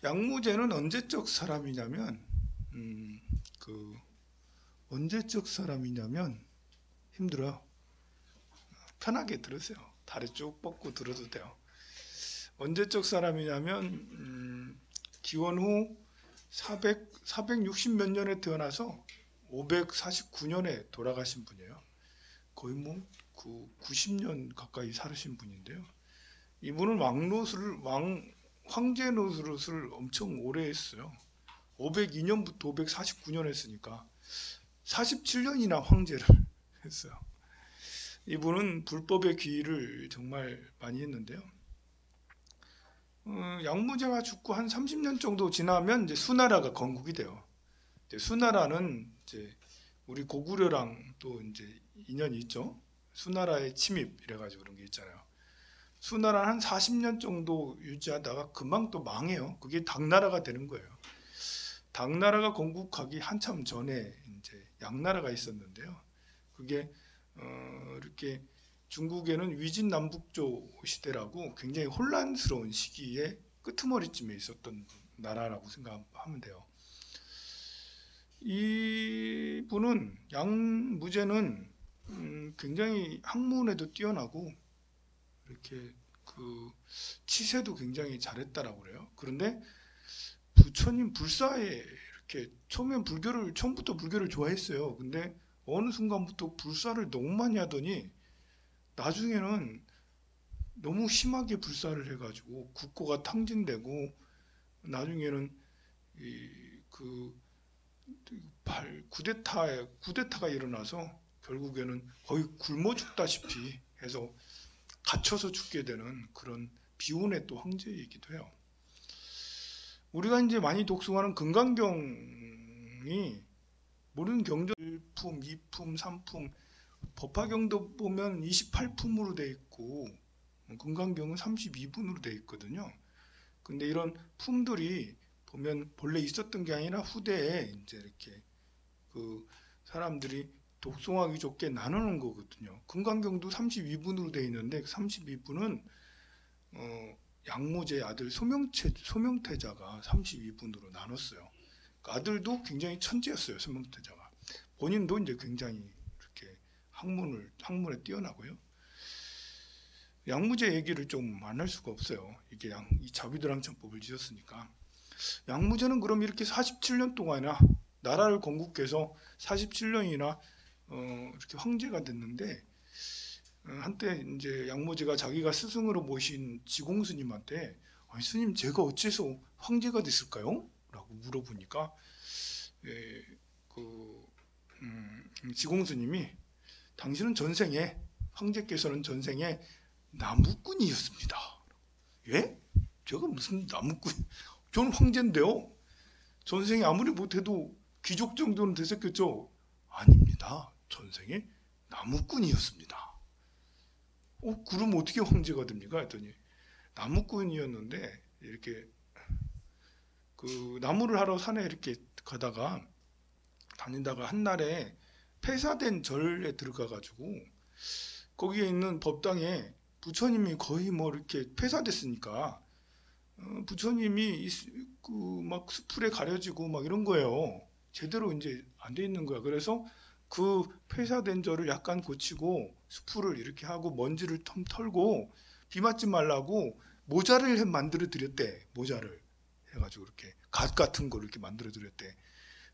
양무제는 언제적 사람이냐면 언제적 사람이냐면 힘들어요. 편하게 들으세요. 다리 쭉 뻗고 들어도 돼요. 언제적 사람이냐면 기원 후 460 몇 년에 태어나서 549년에 돌아가신 분이에요. 거의 뭐 90년 가까이 살으신 분인데요. 이분은 황제 노릇을 엄청 오래 했어요. 502년부터 549년 했으니까 47년이나 황제를 했어요. 이분은 불법의 귀의를 정말 많이 했는데요. 양무제가 죽고 한 30년 정도 지나면 이제 수나라가 건국이 돼요. 이제 수나라는 이제 우리 고구려랑 또 이제 인연이 있죠. 수나라의 침입 이래가지고 그런 게 있잖아요. 수나라 한 40년 정도 유지하다가 금방 또 망해요. 그게 당나라가 되는 거예요. 당나라가 건국하기 한참 전에 이제 양나라가 있었는데요. 그게 이렇게 중국에는 위진남북조 시대라고 굉장히 혼란스러운 시기에 끄트머리쯤에 있었던 나라라고 생각하면 돼요. 이분은 양무제는 굉장히 학문에도 뛰어나고 이렇게 치세도 굉장히 잘했다라고 그래요. 그런데 부처님 불사에 이렇게 처음부터 불교를 좋아했어요. 근데 어느 순간부터 불사를 너무 많이 하더니 나중에는 너무 심하게 불사를 해가지고 국고가 탕진되고 나중에는 쿠데타가 일어나서 결국에는 거의 굶어 죽다시피 해서 갇혀서 죽게 되는 그런 비운의 또 황제이기도 해요. 우리가 이제 많이 독송하는 금강경이 모든 경전 1품, 2품, 3품, 법화경도 보면 28품으로 되어 있고 금강경은 32분으로 되어 있거든요. 근데 이런 품들이 보면 본래 있었던 게 아니라 후대에 이제 이렇게 사람들이 독송하기 좋게 나누는 거거든요. 금강경도 32분으로 되어 있는데 32분은 양무제의 아들 소명태자가 32분으로 나눴어요. 그 아들도 굉장히 천재였어요. 소명태자가. 본인도 이제 굉장히 이렇게 학문에 뛰어나고요. 양무제 얘기를 좀 안 할 수가 없어요. 이게 이 자비도랑천법을 지었으니까. 양무제는 그럼 이렇게 47년 동안이나 나라를 건국해서 47년이나 이렇게 황제가 됐는데 한때 이제 양무제가 자기가 스승으로 모신 지공스님한테 아니, 스님 제가 어째서 황제가 됐을까요? 라고 물어보니까 지공스님이 당신은 전생에 황제께서는 전생에 나무꾼이었습니다. 예? 제가 무슨 나무꾼? 저는 황제인데요. 전생에 아무리 못해도 귀족 정도는 됐었겠죠. 아닙니다. 전생에 나무꾼이었습니다. 그럼 어떻게 황제가 됩니까? 했더니 나무꾼이었는데 이렇게 나무를 하러 산에 이렇게 다니다가 한날에 폐사된 절에 들어가가지고 거기에 있는 법당에 부처님이 거의 뭐 이렇게 폐사됐으니까 부처님이 막 수풀에 가려지고 막 이런 거예요. 제대로 이제 안 돼 있는 거야. 그래서 그 폐사된 절을 약간 고치고 수풀을 이렇게 하고 먼지를 털고 비 맞지 말라고 모자를 만들어 드렸대. 모자를 해가지고 이렇게 갓 같은 걸 이렇게 만들어 드렸대.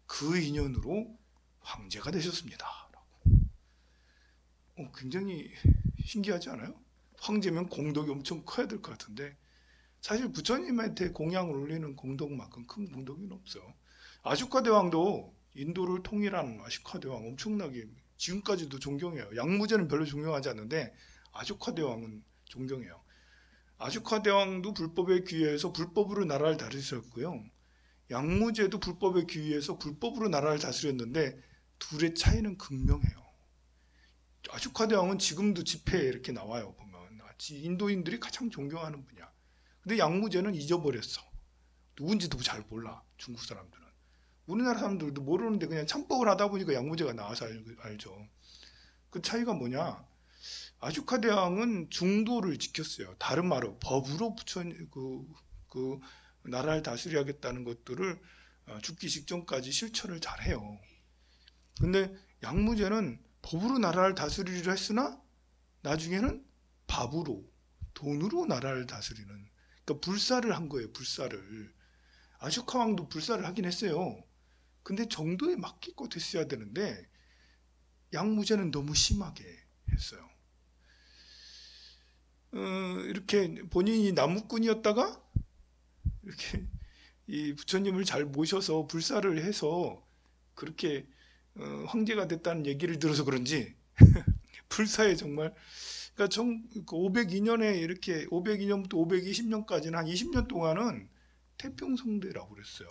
그 인연으로 황제가 되셨습니다. 굉장히 신기하지 않아요? 황제면 공덕이 엄청 커야 될 것 같은데 사실 부처님한테 공양을 올리는 공덕만큼 큰 공덕은 없어요. 아쇼카 대왕도 인도를 통일한 아쇼카 대왕 엄청나게 지금까지도 존경해요. 양무제는 별로 존경하지 않는데 아쇼카 대왕은 존경해요. 아쇼카 대왕도 불법에 귀의해서 불법으로 나라를 다스렸고요. 양무제도 불법에 귀의해서 불법으로 나라를 다스렸는데 둘의 차이는 극명해요. 아쇼카 대왕은 지금도 집회에 이렇게 나와요. 보면 인도인들이 가장 존경하는 분이야. 근데 양무제는 잊어버렸어. 누군지도 잘 몰라. 중국 사람들은. 우리나라 사람들도 모르는데 그냥 참법을 하다 보니까 양무제가 나와서 알죠. 그 차이가 뭐냐? 아쇼카 대왕은 중도를 지켰어요. 다른 말로 법으로 나라를 다스려야겠다는 것들을 죽기 직전까지 실천을 잘해요. 근데 양무제는 법으로 나라를 다스리려 했으나 나중에는 밥으로, 돈으로 나라를 다스리는, 그러니까 불사를 한 거예요. 불사를. 아쇼카 왕도 불사를 하긴 했어요. 근데 정도에 맡기껏 했어야 되는데 양무제는 너무 심하게 했어요. 이렇게 본인이 나무꾼이었다가 이렇게 이 부처님을 잘 모셔서 불사를 해서 그렇게 황제가 됐다는 얘기를 들어서 그런지 불사에 정말, 그러니까 502년에 이렇게 502년부터 520년까지는 한 20년 동안은 태평성대라고 그랬어요.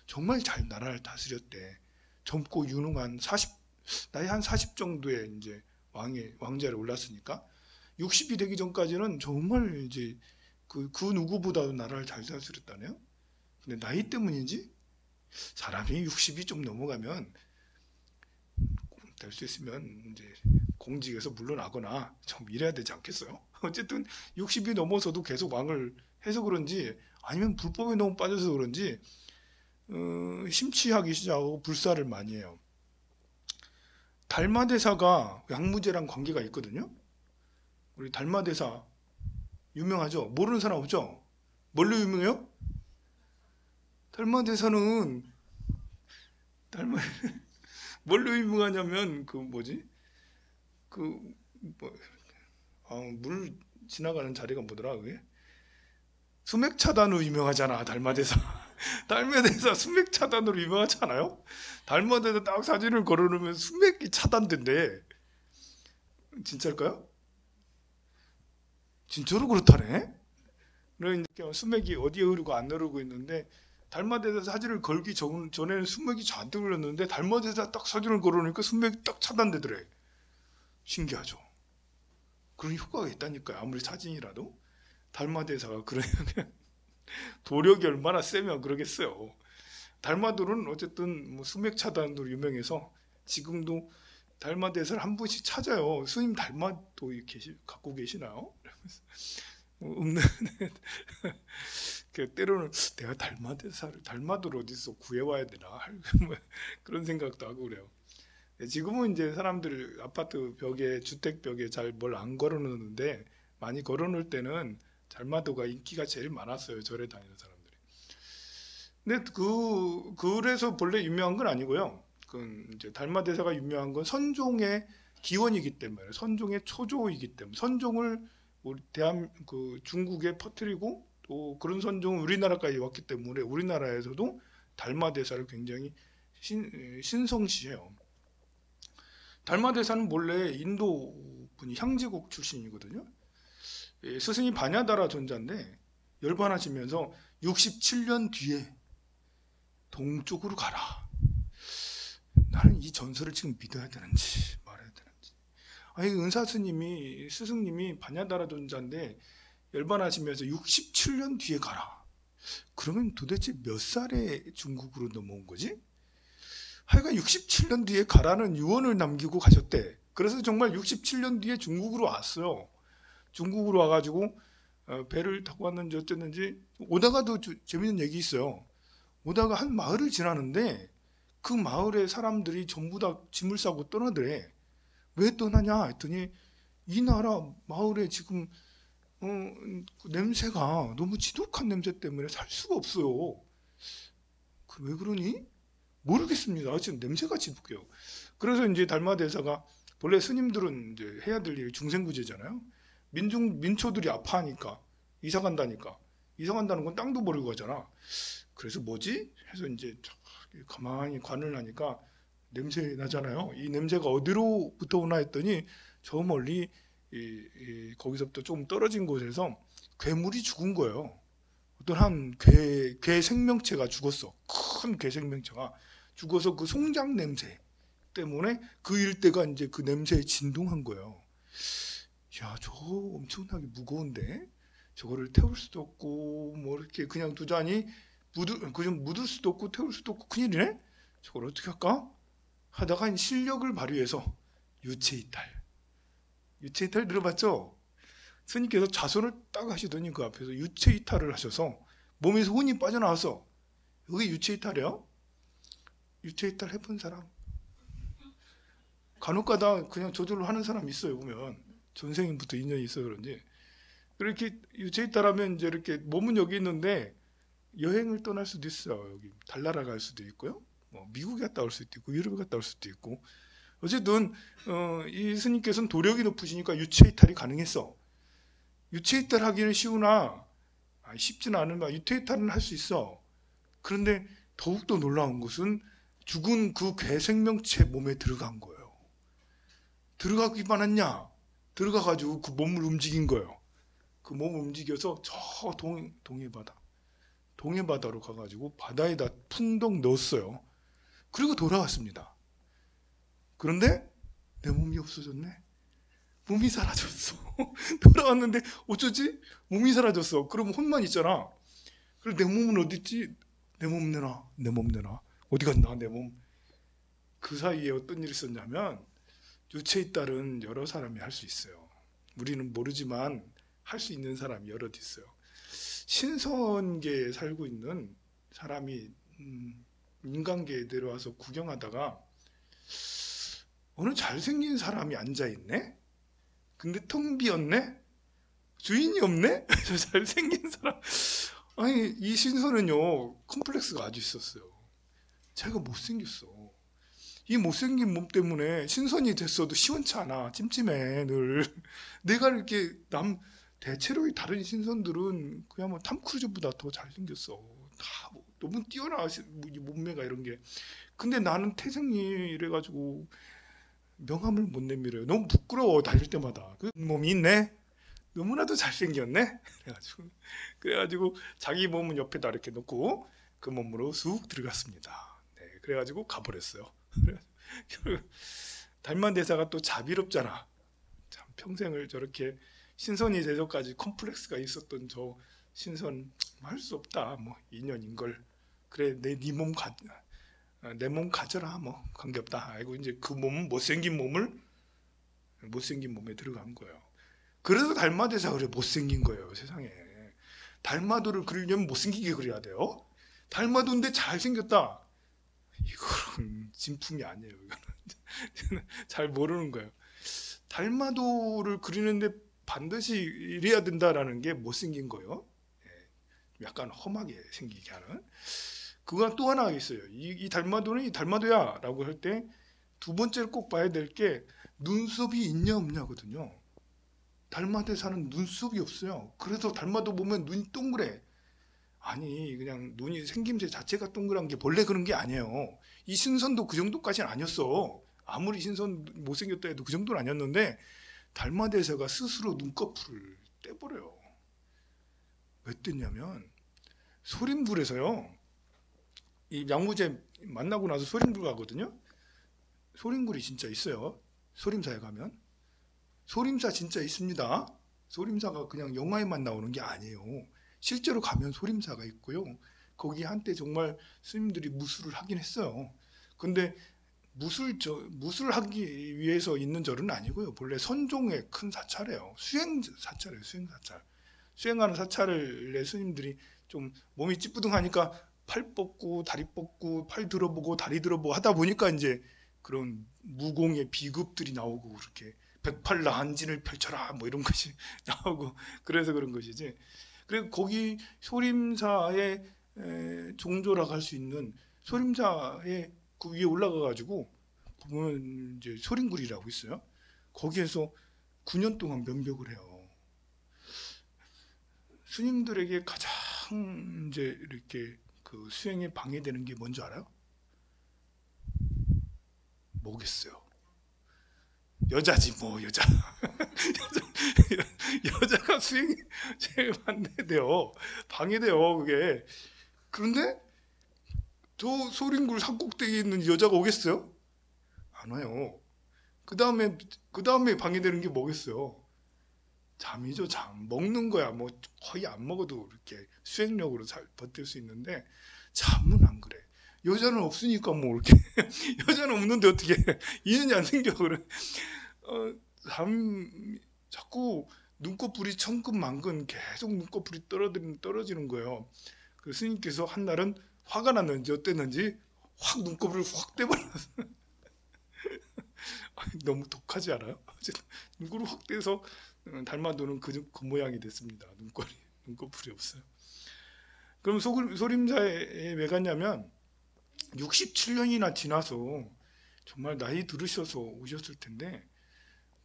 정말 잘 나라를 다스렸대. 젊고 유능한 나이 한 40 정도의 이제 왕자를 올랐으니까 60이 되기 전까지는 정말 이제 그 누구보다도 나라를 잘 다스렸다네요. 근데 나이 때문인지 사람이 60이 좀 넘어가면 될 수 있으면 이제 공직에서 물러나거나 좀 이래야 되지 않겠어요? 어쨌든 60이 넘어서도 계속 왕을 해서 그런지 아니면 불법에 너무 빠져서 그런지 심취하기 시작하고 불사를 많이 해요. 달마대사가 양무제랑 관계가 있거든요. 우리 달마대사 유명하죠? 모르는 사람 없죠? 뭘로 유명해요? 달마대사는 뭘로 유명하냐면 물 지나가는 자리가 뭐더라 그게? 수맥 차단으로 유명하잖아. 달마대사. 달마대사 수맥 차단으로 유명하지 않아요? 달마대사 딱 사진을 걸어놓으면 수맥이 차단된대. 진짜일까요? 진짜로 그렇다네? 그러니까 수맥이 어디에 흐르고 안 흐르고 있는데 달마대사 사진을 걸기 전에는 수맥이 잔뜩 흘렀는데 달마대사 딱 사진을 걸어놓으니까 수맥이 딱 차단되더래. 신기하죠? 그런 효과가 있다니까요. 아무리 사진이라도. 달마대사가 그런 도력이 얼마나 세면 그러겠어요. 달마도는 어쨌든 뭐 수맥 차단으로 유명해서 지금도 달마대사를 한 분씩 찾아요. 스님 달마도 갖고 계시나요? 없는 때로는 내가 달마도를 어디서 구해와야 되나 그런 생각도 하고 그래요. 지금은 이제 사람들 아파트 벽에 주택 벽에 잘 뭘 안 걸어놓는데 많이 걸어놓을 때는 달마도가 인기가 제일 많았어요. 절에 다니는 사람들이. 근데 그래서 본래 유명한 건 아니고요. 이제 달마대사가 유명한 건 선종의 기원이기 때문에, 선종의 초조이기 때문에, 선종을 우리 중국에 퍼뜨리고 또 그런 선종은 우리나라까지 왔기 때문에 우리나라에서도 달마대사를 굉장히 신성시해요. 달마대사는 본래 인도 분이 향제국 출신이거든요. 스승이 바냐다라 존자인데 열반하시면서 67년 뒤에 동쪽으로 가라. 나는 이 전설을 지금 믿어야 되는지 말아야 되는지. 아니 스승님이 바냐다라 존자인데 열반하시면서 67년 뒤에 가라. 그러면 도대체 몇 살에 중국으로 넘어온 거지? 하여간 67년 뒤에 가라는 유언을 남기고 가셨대. 그래서 정말 67년 뒤에 중국으로 왔어요. 중국으로 와가지고 배를 타고 왔는지 어쨌는지 오다가도 재밌는 얘기 있어요. 오다가 한 마을을 지나는데 그 마을의 사람들이 전부 다 짐을 싸고 떠나더래. 왜 떠나냐 했더니 이 나라 마을에 지금 냄새가 너무 지독한 냄새 때문에 살 수가 없어요. 왜 그러니? 모르겠습니다. 지금 냄새가 지독해요. 그래서 이제 달마대사가 본래 스님들은 이제 해야 될 일이 중생구제잖아요. 민초들이 아파하니까 이사 간다는 건 땅도 버리고 가잖아. 그래서 뭐지? 해서 이제 가만히 관을 하니까 냄새 나잖아요. 이 냄새가 어디로부터 오나 했더니 저 멀리 거기서부터 좀 떨어진 곳에서 괴물이 죽은 거예요. 어떤 한 괴 생명체가 죽었어. 큰 괴 생명체가 죽어서 그 송장 냄새 때문에 그 일대가 이제 그 냄새에 진동한 거예요. 야, 저거 엄청나게 무거운데 저거를 태울 수도 없고 뭐 이렇게 그냥 두자니 묻을 수도 없고 태울 수도 없고 큰일이네. 저걸 어떻게 할까? 하다가 실력을 발휘해서 유체이탈 들어봤죠? 스님께서 자손을 딱 하시더니 그 앞에서 유체이탈을 하셔서 몸에서 혼이 빠져나왔어. 여기 유체이탈이야? 유체이탈 해본 사람? 간혹가다 그냥 저절로 하는 사람 있어요. 보면 전생부터 인연이 있어 그런지 이렇게 유체이탈하면 이제 이렇게 몸은 여기 있는데 여행을 떠날 수도 있어요. 여기 달나라 갈 수도 있고요. 뭐 미국에 갔다 올 수도 있고 유럽에 갔다 올 수도 있고 어쨌든 이 스님께서는 도력이 높으시니까 유체이탈이 가능했어. 유체이탈 하기는 쉬우나 쉽지는 않으나 유체이탈은 할 수 있어. 그런데 더욱더 놀라운 것은 죽은 그 괴 생명체 몸에 들어간 거예요. 들어가기만 했냐? 들어가가지고 그 몸을 움직인 거예요. 그 몸을 움직여서 저 동해바다로 가가지고 바다에다 풍덩 넣었어요. 그리고 돌아왔습니다. 그런데 내 몸이 없어졌네. 몸이 사라졌어. 돌아왔는데 어쩌지? 몸이 사라졌어. 그럼 혼만 있잖아. 그럼 내 몸은 어디 있지? 내 몸 내놔. 내 몸 내놔. 어디 갔나 내 몸. 그 사이에 어떤 일이 있었냐면 유체이탈은 여러 사람이 할 수 있어요. 우리는 모르지만 할 수 있는 사람이 여럿 있어요. 신선계에 살고 있는 사람이 인간계에 내려와서 구경하다가 어느 잘생긴 사람이 앉아있네? 근데 텅 비었네? 주인이 없네? 저 잘생긴 사람. 아니 이 신선은요 컴플렉스가 아주 있었어요. 제가 못생겼어. 이 못생긴 몸 때문에 신선이 됐어도 시원치 않아. 찜찜해 늘. 내가 이렇게 대체로 다른 신선들은 그냥 뭐 탐 크루즈보다 더 잘생겼어. 다 너무 뛰어나 몸매가 이런 게. 근데 나는 태생이 이래가지고 명함을 못 내밀어요. 너무 부끄러워 달릴 때마다. 그 몸이 있네. 너무나도 잘생겼네. 그래가지고 자기 몸은 옆에다 이렇게 놓고 그 몸으로 쑥 들어갔습니다. 네, 그래가지고 가버렸어요. 달만대사가 또 자비롭잖아. 참 평생을 저렇게 신선이 돼서까지 컴플렉스가 있었던 저 신선 할 수 없다. 뭐 인연인 걸. 그래 내 몸 가져라. 뭐 관계없다. 아이고 이제 그 몸은 못생긴 몸에 들어간 거예요. 그래서 달마대사 그래 못생긴 거예요 세상에. 달마도를 그리려면 못생기게 그려야 돼요. 달마도인데 잘생겼다. 이거는 진품이 아니에요. 이거는 잘 모르는 거예요. 달마도를 그리는데 반드시 이래야 된다라는 게 못생긴 거예요. 약간 험하게 생기게 하는. 그거 또 하나 있어요. 이 달마도는 이 달마도야 라고 할 때 두 번째로 꼭 봐야 될 게 눈썹이 있냐 없냐거든요. 달마대사는 눈썹이 없어요. 그래서 달마도 보면 눈이 동그래. 아니 그냥 눈이 생김새 자체가 동그란 게 본래 그런 게 아니에요. 이 신선도 그 정도까지는 아니었어. 아무리 신선 못생겼다 해도 그 정도는 아니었는데 달마대사가 스스로 눈꺼풀을 떼버려요. 왜 뗐냐면 소림굴에서요. 이 양무제 만나고 나서 소림굴 가거든요. 소림굴이 진짜 있어요. 소림사에 가면. 소림사 진짜 있습니다. 소림사가 그냥 영화에만 나오는 게 아니에요. 실제로 가면 소림사가 있고요. 거기 한때 정말 스님들이 무술을 하긴 했어요. 근데 무술 하기 위해서 있는 절은 아니고요. 본래 선종의 큰 사찰이에요. 수행 사찰이에요. 수행 사찰. 수행하는 사찰을 내 스님들이 좀 몸이 찌뿌둥하니까 팔 뻗고 다리 뻗고 팔 들어보고 다리 들어보고 하다 보니까 이제 그런 무공의 비급들이 나오고 그렇게 백팔라 한진을 펼쳐라 뭐 이런 것이 나오고 그래서 그런 것이지. 그리고 거기 소림사의 종조라고 할 수 있는 소림사의 그 위에 올라가 가지고 보면 이제 소림굴이라고 있어요. 거기에서 9년 동안 면벽을 해요. 스님들에게 가장 이제 이렇게 그 수행에 방해되는 게 뭔지 알아요? 뭐겠어요? 여자지 뭐 여자. 여자가 수행이 제일 반대돼요. 방해돼요 그게. 그런데 저 소림굴 산꼭대기에 있는 여자가 오겠어요? 안 와요. 그 다음에 방해되는 게 뭐겠어요? 잠이죠 잠. 먹는 거야 뭐 거의 안 먹어도 이렇게 수행력으로 잘 버틸 수 있는데 잠은 안 그래. 여자는 없으니까 뭐 이렇게 여자는 없는데 어떻게 인연이 안 생겨 그래. 자꾸 눈꺼풀이 천근만근 계속 눈꺼풀이 떨어지는 거예요. 그 스님께서 한 날은 화가 났는지 어땠는지 확 눈곱을 확 떼버렸어요. 너무 독하지 않아요? 어쨌든 눈곱을 확 떼서 달마도는 그 모양이 됐습니다. 눈꺼풀이 없어요. 그럼 소림사에 왜 갔냐면 67년이나 지나서 정말 나이 들으셔서 오셨을 텐데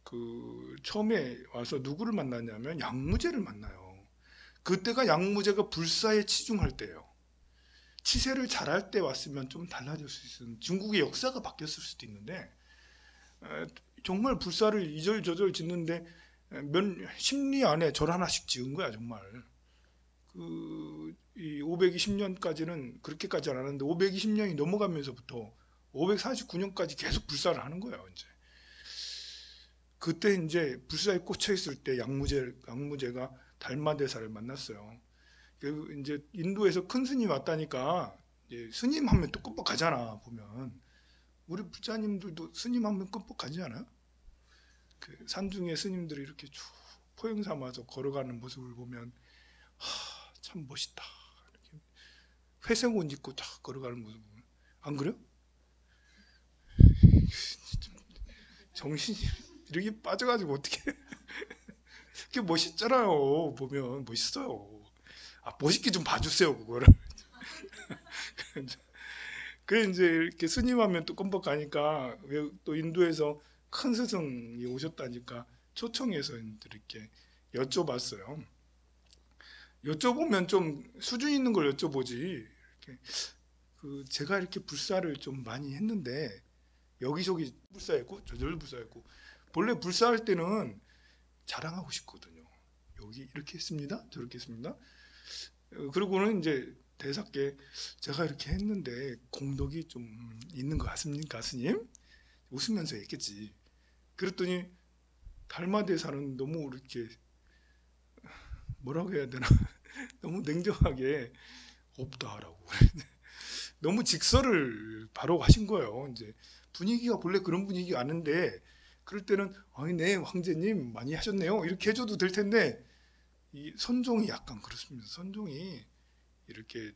그 처음에 와서 누구를 만났냐면 양무제를 만나요. 그때가 양무제가 불사에 치중할 때예요. 치세를 잘할 때 왔으면 좀 달라질 수 있는 중국의 역사가 바뀌었을 수도 있는데 정말 불사를 이절저절 짓는데 십리 안에 절 하나씩 지은 거야 정말. 이 520년까지는 그렇게까지 안 하는데 520년이 넘어가면서부터 549년까지 계속 불사를 하는 거예요. 이제 그때 이제 불사에 꽂혀 있을 때 양무제가 달마대사를 만났어요. 이제 인도에서 큰 스님 왔다니까 이제 스님 하면 또 끔뻑하잖아. 보면 우리 불자님들도 스님 하면 끔뻑하지 않아요? 그 산중에 스님들이 이렇게 쭉 포용 삼아서 걸어가는 모습을 보면 참 멋있다. 이렇게 회색 옷 입고 쫙 걸어가는 모습 보면 안 그래요? 정신이 이렇게 빠져가지고 어떻게 그게 멋있잖아요. 보면 멋있어요. 멋있게 좀 봐주세요 그거를. 그래 이제 이렇게 스님하면 또 껌뻑하니까 또 인도에서 큰 스승이 오셨다니까 초청해서 이렇게 여쭤봤어요. 여쭤보면 좀 수준 있는 걸 여쭤보지. 이렇게 제가 이렇게 불사를 좀 많이 했는데 여기저기 불사했고 저절 불사했고 본래 불사할 때는 자랑하고 싶거든요. 여기 이렇게 했습니다. 저렇게 했습니다. 그리고는 이제 대사께 제가 이렇게 했는데 공덕이 좀 있는 것 같습니까, 스님? 웃으면서 했겠지. 그랬더니 달마대사는 너무 이렇게 뭐라고 해야 되나 너무 냉정하게 없다라고 너무 직설을 바로 하신 거예요. 이제 분위기가 본래 그런 분위기가 아닌데 그럴 때는 아니 네 황제님 많이 하셨네요 이렇게 해줘도 될 텐데 이 선종이 약간 그렇습니다. 선종이 이렇게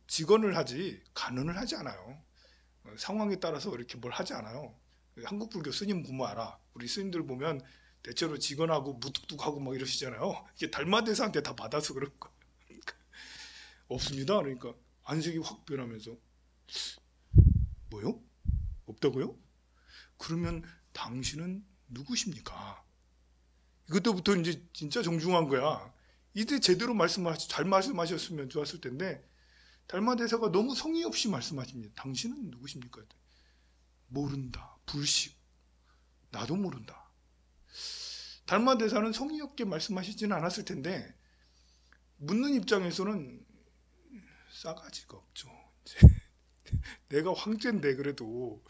직언을 하지 간언을 하지 않아요. 상황에 따라서 이렇게 뭘 하지 않아요. 한국 불교 스님 보면 알아. 우리 스님들 보면 대체로 직언하고 무뚝뚝하고 막 이러시잖아요. 이게 달마대사한테 다 받아서 그런 거 없습니다. 그러니까 안색이 확 변하면서 뭐요? 없다고요? 그러면 당신은 누구십니까? 이것부터 이제 진짜 정중한 거야. 이때 제대로 잘 말씀하셨으면 좋았을 텐데 달마대사가 너무 성의 없이 말씀하십니다. 당신은 누구십니까? 모른다. 불식. 나도 모른다. 달마대사는 성의 없게 말씀하시지는 않았을 텐데 묻는 입장에서는 싸가지가 없죠. 내가 황제인데 그래도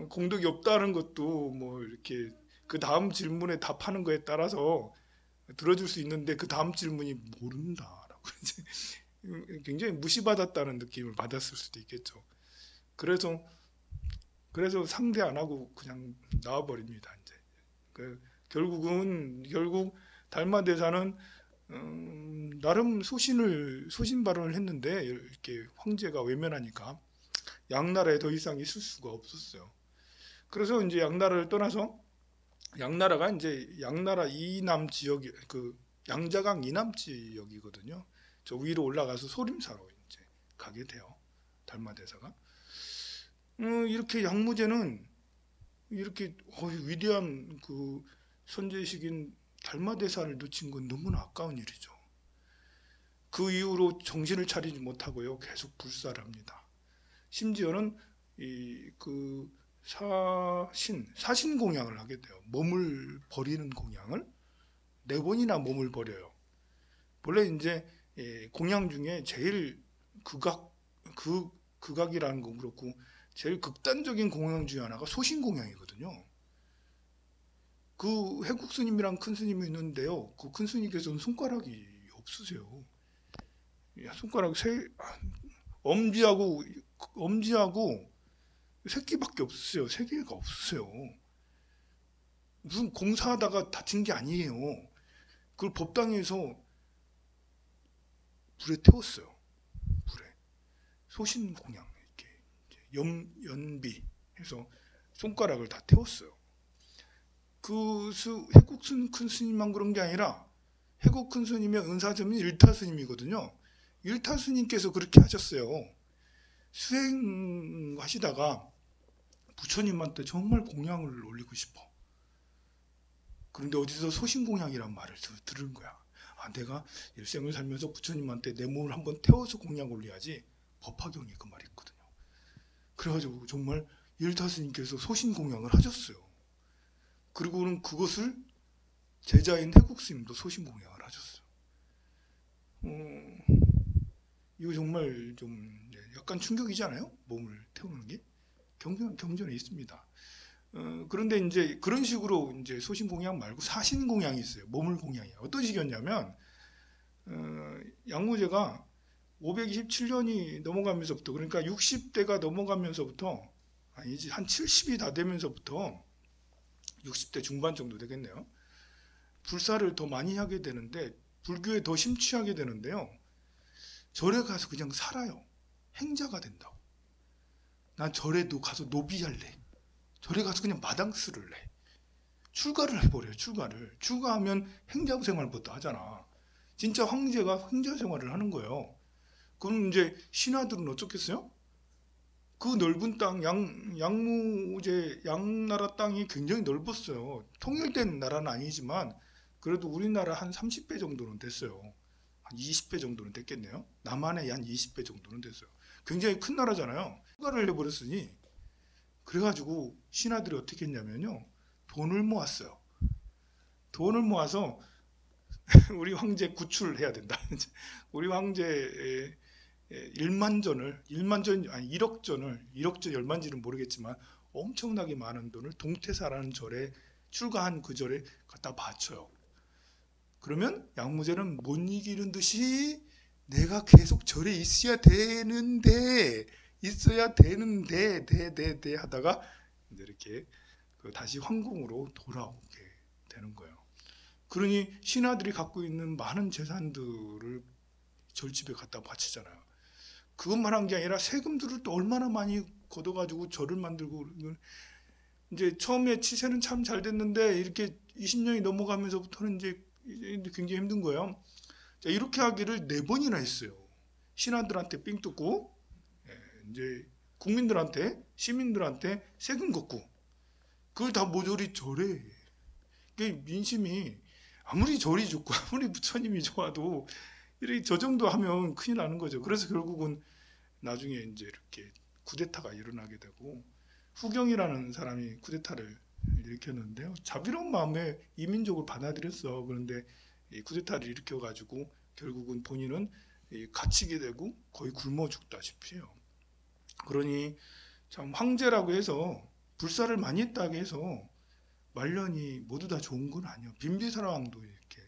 공덕이 없다는 것도 뭐 이렇게 그 다음 질문에 답하는 거에 따라서 들어줄 수 있는데 그 다음 질문이 모른다라고 이제 굉장히 무시받았다는 느낌을 받았을 수도 있겠죠. 그래서 상대 안 하고 그냥 나와버립니다. 이제 결국 달마대사는 나름 소신 발언을 했는데 이렇게 황제가 외면하니까 양나라에 더 이상 있을 수가 없었어요. 그래서 이제 양나라를 떠나서 양나라가 이제 양나라 이남 지역이 양자강 이남 지역이거든요. 저 위로 올라가서 소림사로 이제 가게 돼요. 달마대사가. 이렇게 양무제는 이렇게 위대한 선제식인 달마대사를 놓친 건 너무나 아까운 일이죠. 그 이후로 정신을 차리지 못하고요. 계속 불사를 합니다. 심지어는 사신 공양을 하게 돼요. 몸을 버리는 공양을 4번이나 몸을 버려요. 본래 이제 공양 중에 제일 극악이라는 건 그렇고 제일 극단적인 공양 중에 하나가 소신 공양이거든요. 그 해국 스님이랑 큰 스님이 있는데요. 그 큰 스님께서는 손가락이 없으세요. 손가락 엄지하고 새끼밖에 없으세요. 3개가 없으세요. 무슨 공사하다가 다친 게 아니에요. 그걸 법당에서 불에 태웠어요. 불에 소신공양 이렇게 연비해서 손가락을 다 태웠어요. 해국 큰 스님만 그런 게 아니라 해국 큰 스님의 은사점이 일타 스님이거든요. 일타 스님께서 그렇게 하셨어요. 수행하시다가 부처님한테 정말 공양을 올리고 싶어. 그런데 어디서 소신공양이란 말을 들은 거야. 아, 내가 일생을 살면서 부처님한테 내 몸을 한번 태워서 공양 올려야지. 법화경에 그 말이 있거든요. 그래가지고 정말 일타 스님께서 소신공양을 하셨어요. 그리고는 그것을 제자인 해국 스님도 소신공양을 하셨어요. 이거 정말 좀 약간 충격이지 않아요? 몸을 태우는 게 경전에 있습니다. 그런데 이제 그런 식으로 이제 소신공양 말고 사신공양이 있어요. 몸을 공양해요. 어떤 식이었냐면 양무제가 527년이 넘어가면서부터, 그러니까 60대가 넘어가면서부터, 아니지, 한 70이 다 되면서부터 60대 중반 정도 되겠네요. 불사를 더 많이 하게 되는데, 불교에 더 심취하게 되는데요. 절에 가서 그냥 살아요. 행자가 된다고. 난 절에도 가서 노비할래. 절에 가서 그냥 마당스를 해. 출가를 해버려요. 출가하면 행자 생활부터 하잖아. 진짜 황제가 행자 생활을 하는 거예요. 그럼 이제 신하들은 어쩌겠어요? 그 넓은 땅, 양무제, 양나라 땅이 굉장히 넓었어요. 통일된 나라는 아니지만 그래도 우리나라 한 30배 정도는 됐어요. 한 20배 정도는 됐겠네요. 남한의 한 20배 정도는 됐어요. 굉장히 큰 나라잖아요. 휴가를 해버렸으니, 그래가지고 신하들이 어떻게 했냐면요, 돈을 모았어요. 돈을 모아서 우리 황제 구출해야 된다. 우리 황제의 1만 전을, 1억 전 얼마인지는 모르겠지만 엄청나게 많은 돈을 동태사라는 절에, 출가한 그 절에 갖다 바쳐요. 그러면 양무제는 못 이기는 듯이 내가 계속 절에 있어야 되는데 하다가 이제 이렇게 다시 황궁으로 돌아오게 되는 거예요. 그러니 신하들이 갖고 있는 많은 재산들을 절집에 갖다 바치잖아요. 그것만 한 게 아니라 세금들을 또 얼마나 많이 걷어가지고 절을 만들고, 이제 처음에 치세는 참 잘 됐는데 이렇게 20년이 넘어가면서부터는 이제 굉장히 힘든 거예요. 자, 이렇게 하기를 4번이나 했어요. 신하들한테 삥 뜯고, 이제 국민들한테, 시민들한테 세금 걷고, 그걸 다 모조리 절에. 민심이 아무리 절이 좋고 아무리 부처님이 좋아도 이렇게 저 정도 하면 큰일 나는 거죠. 그래서 결국은 나중에 이제 이렇게 쿠데타가 일어나게 되고, 후경이라는 사람이 쿠데타를 일으켰는데요. 자비로운 마음에 이민족을 받아들였어. 그런데 이 쿠데타를 일으켜가지고 결국은 본인은 갇히게 되고 거의 굶어 죽다시피 해요. 그러니 참 황제라고 해서 불사를 많이 했다고 해서 말년이 모두 다 좋은 건 아니에요. 빈비사라 왕도 이렇게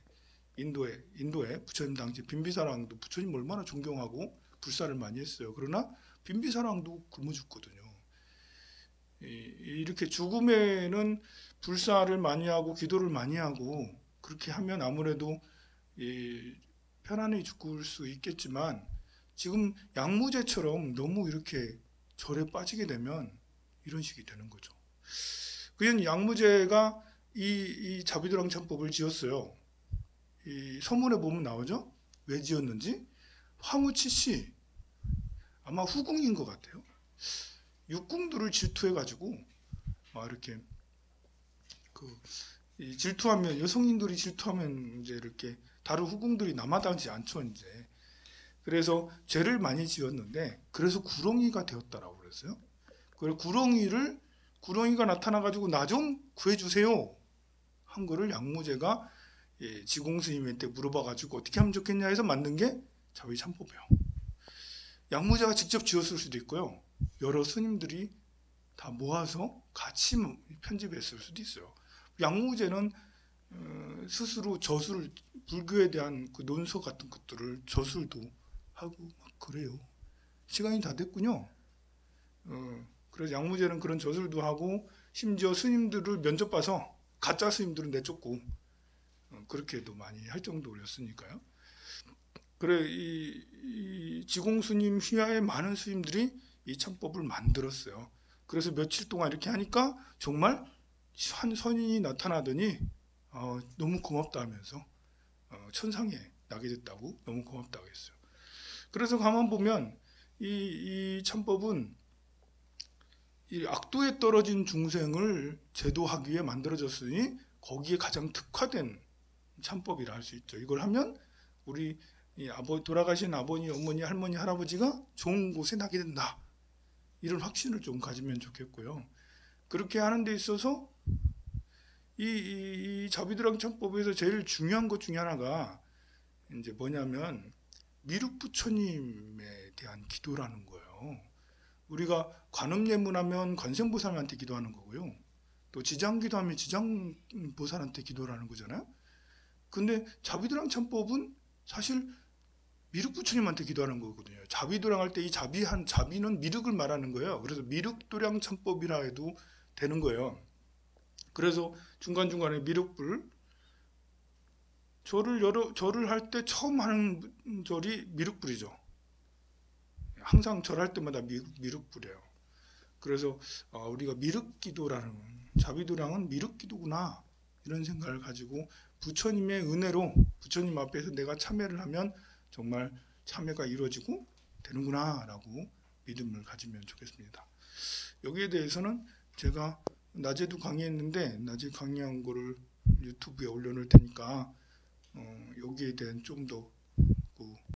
인도에 부처님 당시 빈비사라 왕도 부처님 얼마나 존경하고 불사를 많이 했어요. 그러나 빈비사라 왕도 굶어 죽거든요. 이렇게 죽음에는 불사를 많이 하고 기도를 많이 하고 그렇게 하면 아무래도 편안히 죽을 수 있겠지만, 지금 양무제처럼 너무 이렇게 절에 빠지게 되면 이런 식이 되는 거죠. 그냥 양무제가 이 자비도랑참법을 지었어요. 이 서문에 보면 나오죠. 왜 지었는지. 황후치씨, 아마 후궁인 것 같아요. 육궁들을 질투해가지고 막 이렇게 질투하면, 여성인들이 질투하면 이제 이렇게 다른 후궁들이 남아다니지 않죠. 이제 그래서 죄를 많이 지었는데, 그래서 구렁이가 되었다라고 그랬어요. 그래서 구렁이가 나타나가지고 나 좀 구해주세요 한 거를 양무제가 지공스님한테 물어봐가지고 어떻게 하면 좋겠냐 해서 만든 게 자비참법이에요. 양무제가 직접 지었을 수도 있고요, 여러 스님들이 다 모아서 같이 편집했을 수도 있어요. 양무제는 스스로 저술, 불교에 대한 그 논서 같은 것들을 저술도 하고 막 그래요. 시간이 다 됐군요. 그래서 양무제는 그런 저술도 하고, 심지어 스님들을 면접 봐서 가짜 스님들은 내쫓고 그렇게도 많이 할 정도였으니까요. 그래 이 지공 스님 휘하에 많은 스님들이 이 참법을 만들었어요. 그래서 며칠 동안 이렇게 하니까 정말 한 선인이 나타나더니 너무 고맙다 하면서 천상에 나게 됐다고 너무 고맙다고 했어요. 그래서 가만 보면 이 참법은 이 악도에 떨어진 중생을 제도하기 위해 만들어졌으니 거기에 가장 특화된 참법이라 할 수 있죠. 이걸 하면 우리 돌아가신 아버님, 어머니, 할머니, 할아버지가 좋은 곳에 나게 된다. 이런 확신을 좀 가지면 좋겠고요. 그렇게 하는 데 있어서 이 자비도랑 참법에서 제일 중요한 것 중에 하나가 이제 뭐냐면 미륵부처님에 대한 기도라는 거예요. 우리가 관음예문하면 관세음보살한테 기도하는 거고요. 또 지장기도하면 지장보살한테 기도를 하는 거잖아요. 근데 자비도랑 참법은 사실 미륵부처님한테 기도하는 거거든요. 자비도랑 할 때 이 자비는 미륵을 말하는 거예요. 그래서 미륵도량 참법이라 해도 되는 거예요. 그래서 중간중간에 미륵불 절을 할 때 처음 하는 절이 미륵불이죠. 항상 절할 때마다 미륵불이에요. 그래서 우리가 미륵기도라는 자비도량은 미륵기도구나 이런 생각을 가지고 부처님의 은혜로 부처님 앞에서 내가 참여를 하면 정말 참여가 이루어지고 되는구나 라고 믿음을 가지면 좋겠습니다. 여기에 대해서는 제가 낮에도 강의했는데 낮에 강의한 거를 유튜브에 올려놓을 테니까 여기에 대한 좀 더